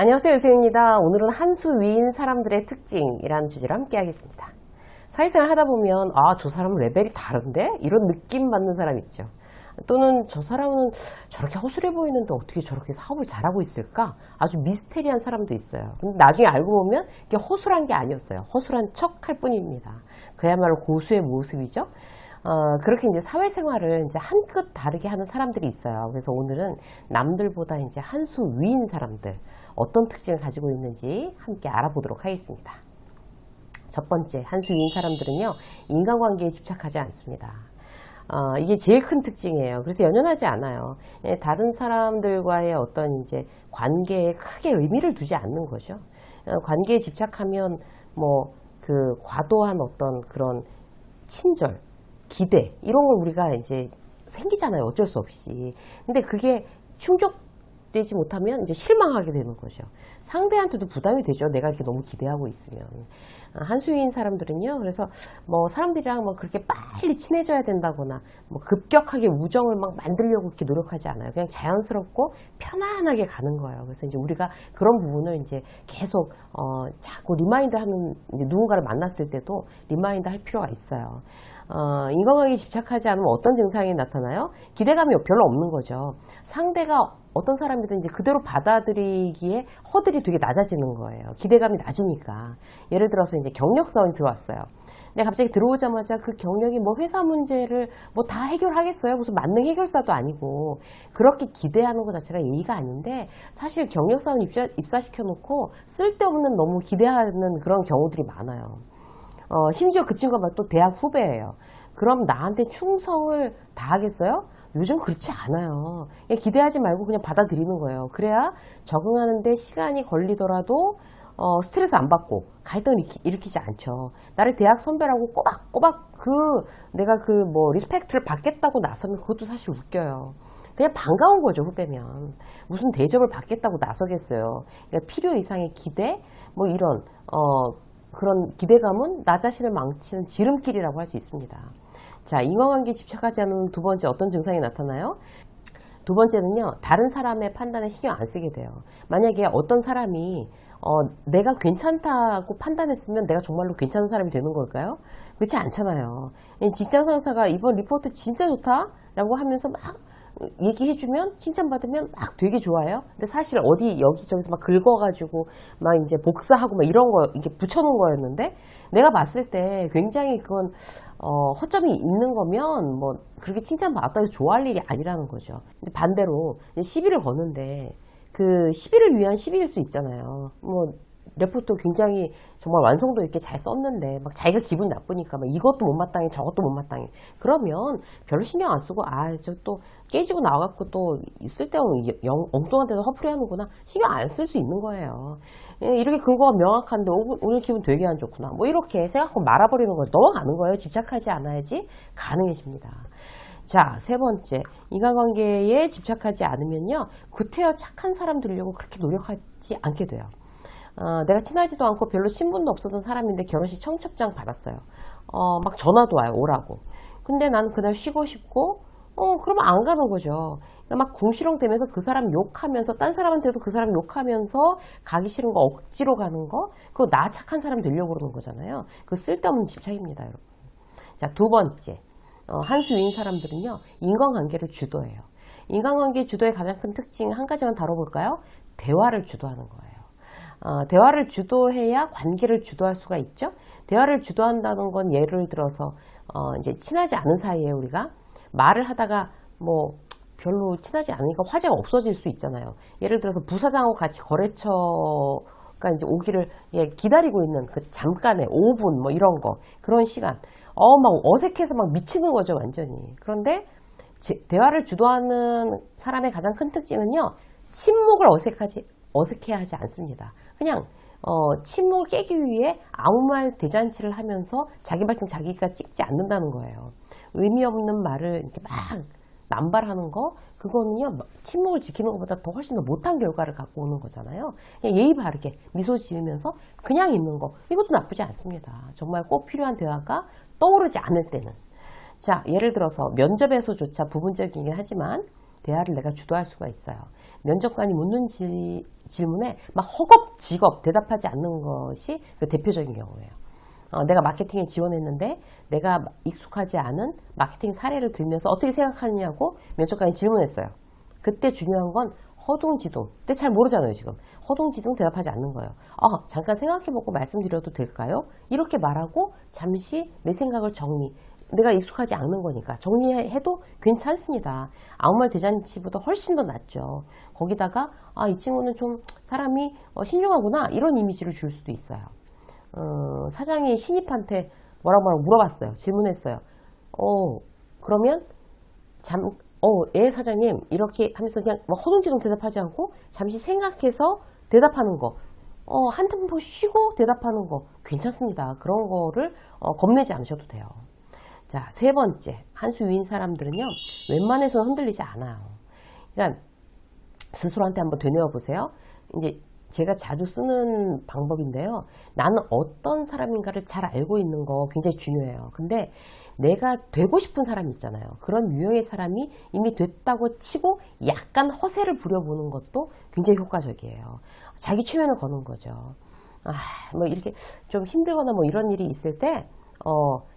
안녕하세요, 유수입니다. 오늘은 한 수 위인 사람들의 특징이라는 주제로 함께 하겠습니다. 사회생활 하다 보면 저 사람은 레벨이 다른데? 이런 느낌 받는 사람 있죠. 또는 저 사람은 저렇게 허술해 보이는데 어떻게 저렇게 사업을 잘하고 있을까? 아주 미스테리한 사람도 있어요. 근데 나중에 알고 보면 이게 허술한 게 아니었어요. 허술한 척 할 뿐입니다. 그야말로 고수의 모습이죠. 그렇게 이제 사회생활을 이제 한 끗 다르게 하는 사람들이 있어요. 그래서 오늘은 남들보다 이제 한 수 위인 사람들, 어떤 특징을 가지고 있는지 함께 알아보도록 하겠습니다. 첫 번째, 한 수 위인 사람들은요, 인간관계에 집착하지 않습니다. 이게 제일 큰 특징이에요. 그래서 연연하지 않아요. 다른 사람들과의 어떤 이제 관계에 크게 의미를 두지 않는 거죠. 관계에 집착하면 과도한 어떤 그런 친절, 기대 이런 걸 우리가 이제 생기잖아요. 어쩔 수 없이. 근데 그게 충족되지 못하면 이제 실망하게 되는 거죠. 상대한테도 부담이 되죠. 내가 이렇게 너무 기대하고 있으면. 한수위인 사람들은요. 그래서 사람들이랑 그렇게 빨리 친해져야 된다거나 급격하게 우정을 막 만들려고 이렇게 노력하지 않아요. 그냥 자연스럽고 편안하게 가는 거예요. 그래서 이제 우리가 그런 부분을 이제 계속 자꾸 리마인드 하는, 누군가를 만났을 때도 리마인드 할 필요가 있어요. 인간관계에 집착하지 않으면 어떤 증상이 나타나요? 기대감이 별로 없는 거죠. 상대가 어떤 사람이든 이제 그대로 받아들이기에 허들이 되게 낮아지는 거예요. 기대감이 낮으니까. 예를 들어서 이제 경력사원이 들어왔어요. 근데 갑자기 들어오자마자 그 경력이 회사 문제를 다 해결하겠어요? 무슨 만능 해결사도 아니고. 그렇게 기대하는 것 자체가 예의가 아닌데, 사실 경력사원 입사시켜놓고 쓸데없는 너무 기대하는 그런 경우들이 많아요. 심지어 그 친구가 또 대학 후배예요. 그럼 나한테 충성을 다하겠어요? 요즘 그렇지 않아요. 그냥 기대하지 말고 그냥 받아들이는 거예요. 그래야 적응하는데 시간이 걸리더라도 스트레스 안 받고 갈등을 일으키지 않죠. 나를 대학 선배라고 꼬박꼬박 내가 리스펙트를 받겠다고 나서면 그것도 사실 웃겨요. 그냥 반가운 거죠, 후배면. 무슨 대접을 받겠다고 나서겠어요. 그러니까 필요 이상의 기대, 이런 그런 기대감은 나 자신을 망치는 지름길이라고 할 수 있습니다. 자, 인간관계에 집착하지 않는 두 번째 어떤 증상이 나타나요? 두 번째는요, 다른 사람의 판단에 신경 안 쓰게 돼요. 만약에 어떤 사람이 내가 괜찮다고 판단했으면 내가 정말로 괜찮은 사람이 되는 걸까요? 그렇지 않잖아요. 직장 상사가 이번 리포트 진짜 좋다 라고 하면서 막 얘기해주면, 칭찬받으면 막 되게 좋아요. 근데 사실 여기저기서 막 긁어가지고 막 이제 복사하고 막 이런 거 이렇게 붙여놓은 거였는데, 내가 봤을 때 굉장히 그건 허점이 있는 거면 그렇게 칭찬받았다고 해서 좋아할 일이 아니라는 거죠. 근데 반대로 시비를 거는데 그 시비를 위한 시비일 수 있잖아요. 레포트 굉장히 정말 완성도 있게 잘 썼는데 막 자기가 기분 나쁘니까 막 이것도 못마땅해 저것도 못마땅해, 그러면 별로 신경 안 쓰고 저 또 깨지고 나와갖고 또 쓸데없는 엉뚱한 데서 허풀이하는구나, 신경 안 쓸 수 있는 거예요. 이렇게 근거가 명확한데 오늘 기분 되게 안 좋구나 이렇게 생각하고 말아버리는 거예요. 넘어가는 거예요. 집착하지 않아야지 가능해집니다. 자, 세 번째, 인간관계에 집착하지 않으면요, 구태여 착한 사람 되려고 그렇게 노력하지 않게 돼요. 내가 친하지도 않고 별로 친분도 없었던 사람인데 결혼식 청첩장 받았어요. 막 전화도 와요, 오라고. 근데 나는 그날 쉬고 싶고, 그러면 안 가는 거죠. 그러니까 막 궁시렁대면서 그 사람 욕하면서, 딴 사람한테도 그 사람 욕하면서 가기 싫은 거 억지로 가는 거, 그거 나 착한 사람 되려고 그러는 거잖아요. 그 쓸데없는 집착입니다, 여러분. 자, 두 번째, 한 수 위인 사람들은요, 인간관계를 주도해요. 인간관계 주도의 가장 큰 특징 한 가지만 다뤄볼까요? 대화를 주도하는 거예요. 대화를 주도해야 관계를 주도할 수가 있죠. 대화를 주도한다는 건 예를 들어서 이제 친하지 않은 사이에 우리가 말을 하다가 별로 친하지 않으니까 화제가 없어질 수 있잖아요. 예를 들어서 부사장하고 같이 거래처가 이제 오기를 기다리고 있는 그 잠깐의 5분 이런 거, 그런 시간 막 어색해서 막 미치는 거죠, 완전히. 그런데 대화를 주도하는 사람의 가장 큰 특징은요, 침묵을 어색해하지 않습니다. 그냥 침묵을 깨기 위해 아무 말 대잔치를 하면서 자기 발등 자기가 찍지 않는다는 거예요. 의미 없는 말을 이렇게 막 남발하는 거, 그거는요, 침묵을 지키는 것보다 더 훨씬 더 못한 결과를 갖고 오는 거잖아요. 그냥 예의 바르게 미소 지으면서 그냥 있는 거, 이것도 나쁘지 않습니다. 정말 꼭 필요한 대화가 떠오르지 않을 때는. 자, 예를 들어서 면접에서조차 부분적이긴 하지만 대화를 내가 주도할 수가 있어요. 면접관이 묻는 질문에 막 허겁지겁 대답하지 않는 것이 그 대표적인 경우예요. 내가 마케팅에 지원했는데 내가 익숙하지 않은 마케팅 사례를 들면서 어떻게 생각하느냐고 면접관이 질문했어요. 그때 중요한 건 허둥지둥. 근데 잘 모르잖아요, 지금. 허둥지둥 대답하지 않는 거예요. 잠깐 생각해보고 말씀드려도 될까요? 이렇게 말하고 잠시 내 생각을 내가 익숙하지 않는 거니까 정리해도 괜찮습니다. 아무 말 대잔치보다 훨씬 더 낫죠. 거기다가 이 친구는 좀 사람이 신중하구나 이런 이미지를 줄 수도 있어요. 사장이 신입한테 뭐라고 물어봤어요. 질문했어요. 그러면 예 사장님 이렇게 하면서 그냥 허둥지둥 대답하지 않고 잠시 생각해서 대답하는 거, 한 템포 쉬고 대답하는 거 괜찮습니다. 그런 거를 겁내지 않으셔도 돼요. 자, 세 번째, 한 수 위인 사람들은요, 웬만해서는 흔들리지 않아요. 그러니까 스스로한테 한번 되뇌어 보세요. 이제 제가 자주 쓰는 방법인데요. 나는 어떤 사람인가를 잘 알고 있는 거 굉장히 중요해요. 근데 내가 되고 싶은 사람이 있잖아요. 그런 유형의 사람이 이미 됐다고 치고 약간 허세를 부려보는 것도 굉장히 효과적이에요. 자기 최면을 거는 거죠. 뭐 이렇게 좀 힘들거나 뭐 이런 일이 있을 때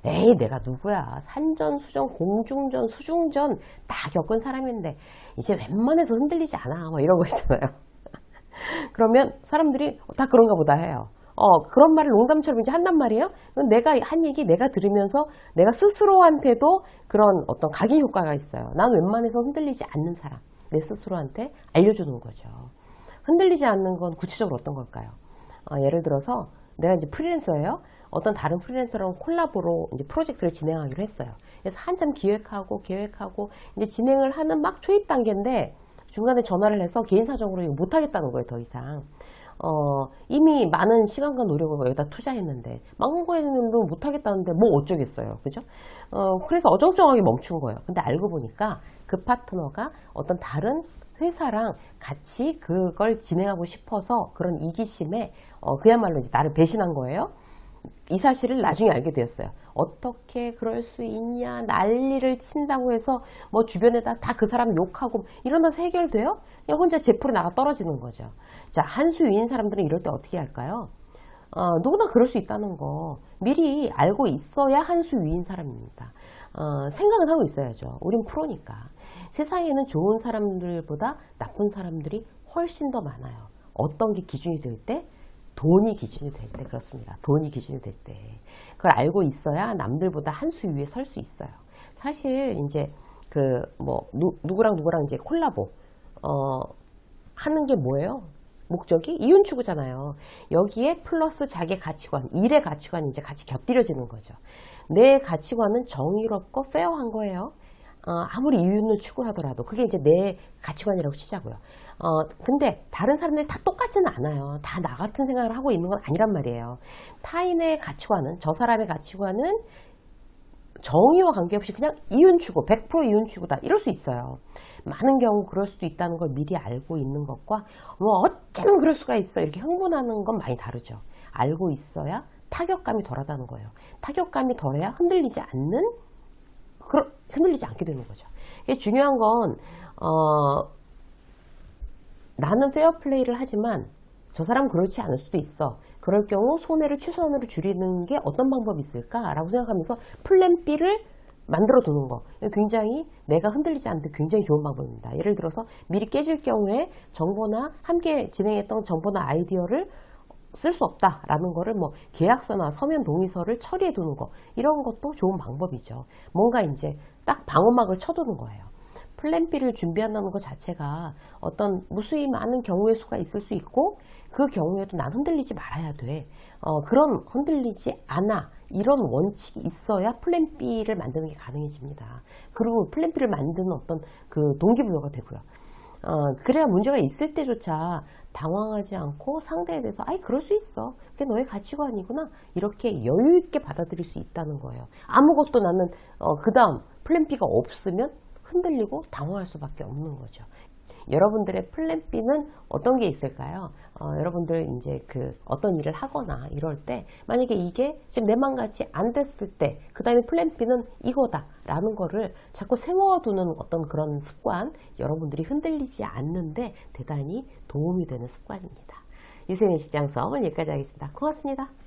에이 내가 누구야, 산전, 수전, 공중전, 수중전 다 겪은 사람인데 이제 웬만해서 흔들리지 않아 뭐 이런 거 있잖아요. 그러면 사람들이 다 그런가 보다 해요. 그런 말을 농담처럼 이제 한단 말이에요. 내가 한 얘기 내가 들으면서 내가 스스로한테도 그런 어떤 각인 효과가 있어요. 난 웬만해서 흔들리지 않는 사람, 내 스스로한테 알려주는 거죠. 흔들리지 않는 건 구체적으로 어떤 걸까요? 예를 들어서 내가 이제 프리랜서예요. 어떤 다른 프리랜서랑 콜라보로 이제 프로젝트를 진행하기로 했어요. 그래서 한참 계획하고 이제 진행을 하는 막 초입 단계인데 중간에 전화를 해서 개인 사정으로 이거 못하겠다는 거예요, 더 이상. 이미 많은 시간과 노력을 여기다 투자했는데 막은 거에는 못하겠다는데 뭐 어쩌겠어요, 그죠? 그래서 어정쩡하게 멈춘 거예요. 근데 알고 보니까 그 파트너가 어떤 다른 회사랑 같이 그걸 진행하고 싶어서 그런 이기심에 그야말로 이제 나를 배신한 거예요. 이 사실을 나중에 알게 되었어요. 어떻게 그럴 수 있냐, 난리를 친다고 해서 뭐 주변에다 다 그 사람 욕하고 이러면서 해결돼요? 그냥 혼자 제풀에 나가 떨어지는 거죠. 자, 한 수 위인 사람들은 이럴 때 어떻게 할까요? 누구나 그럴 수 있다는 거 미리 알고 있어야 한 수 위인 사람입니다. 생각은 하고 있어야죠. 우린 프로니까. 세상에는 좋은 사람들보다 나쁜 사람들이 훨씬 더 많아요. 어떤 게 기준이 될 때? 돈이 기준이 될 때 그렇습니다. 돈이 기준이 될 때. 그걸 알고 있어야 남들보다 한 수 위에 설 수 있어요. 사실 이제 누구랑 이제 콜라보 하는 게 뭐예요? 목적이 이윤 추구잖아요. 여기에 플러스 자기 가치관, 일의 가치관이 이제 같이 곁들여지는 거죠. 내 가치관은 정의롭고 페어한 거예요. 아무리 이윤을 추구하더라도 그게 이제 내 가치관이라고 치자고요. 근데 다른 사람들이 다 똑같지는 않아요. 다 나 같은 생각을 하고 있는 건 아니란 말이에요. 타인의 가치관은, 저 사람의 가치관은 정의와 관계없이 그냥 이윤 추구, 100% 이윤 추구다 이럴 수 있어요. 많은 경우 그럴 수도 있다는 걸 미리 알고 있는 것과 어쩌면 그럴 수가 있어 이렇게 흥분하는 건 많이 다르죠. 알고 있어야 타격감이 덜하다는 거예요. 타격감이 덜해야 흔들리지 않게 되는 거죠. 중요한 건 나는 페어플레이를 하지만 저 사람은 그렇지 않을 수도 있어. 그럴 경우 손해를 최소한으로 줄이는 게 어떤 방법이 있을까라고 생각하면서 플랜 B를 만들어 두는 거. 굉장히 내가 흔들리지 않는데 굉장히 좋은 방법입니다. 예를 들어서 미리 깨질 경우에 정보나 함께 진행했던 정보나 아이디어를 쓸 수 없다라는 거를 뭐 계약서나 서면 동의서를 처리해 두는 거. 이런 것도 좋은 방법이죠. 뭔가 이제 딱 방어막을 쳐두는 거예요. 플랜 B를 준비한다는 것 자체가 어떤 무수히 많은 경우의 수가 있을 수 있고 그 경우에도 난 흔들리지 말아야 돼. 그런 흔들리지 않아. 이런 원칙이 있어야 플랜 B를 만드는 게 가능해집니다. 그리고 플랜 B를 만드는 어떤 그 동기부여가 되고요. 그래야 문제가 있을 때조차 당황하지 않고 상대에 대해서 아이 그럴 수 있어. 그게 너의 가치관이구나. 이렇게 여유 있게 받아들일 수 있다는 거예요. 아무것도 나는 그 다음 플랜 B가 없으면 흔들리고 당황할 수밖에 없는 거죠. 여러분들의 플랜 B는 어떤 게 있을까요? 여러분들 이제 어떤 일을 하거나 이럴 때 만약에 이게 지금 내 맘같이 안 됐을 때 그 다음에 플랜 B는 이거다 라는 거를 자꾸 세워두는 어떤 그런 습관, 여러분들이 흔들리지 않는데 대단히 도움이 되는 습관입니다. 유세윤의 직장 수업을 여기까지 하겠습니다. 고맙습니다.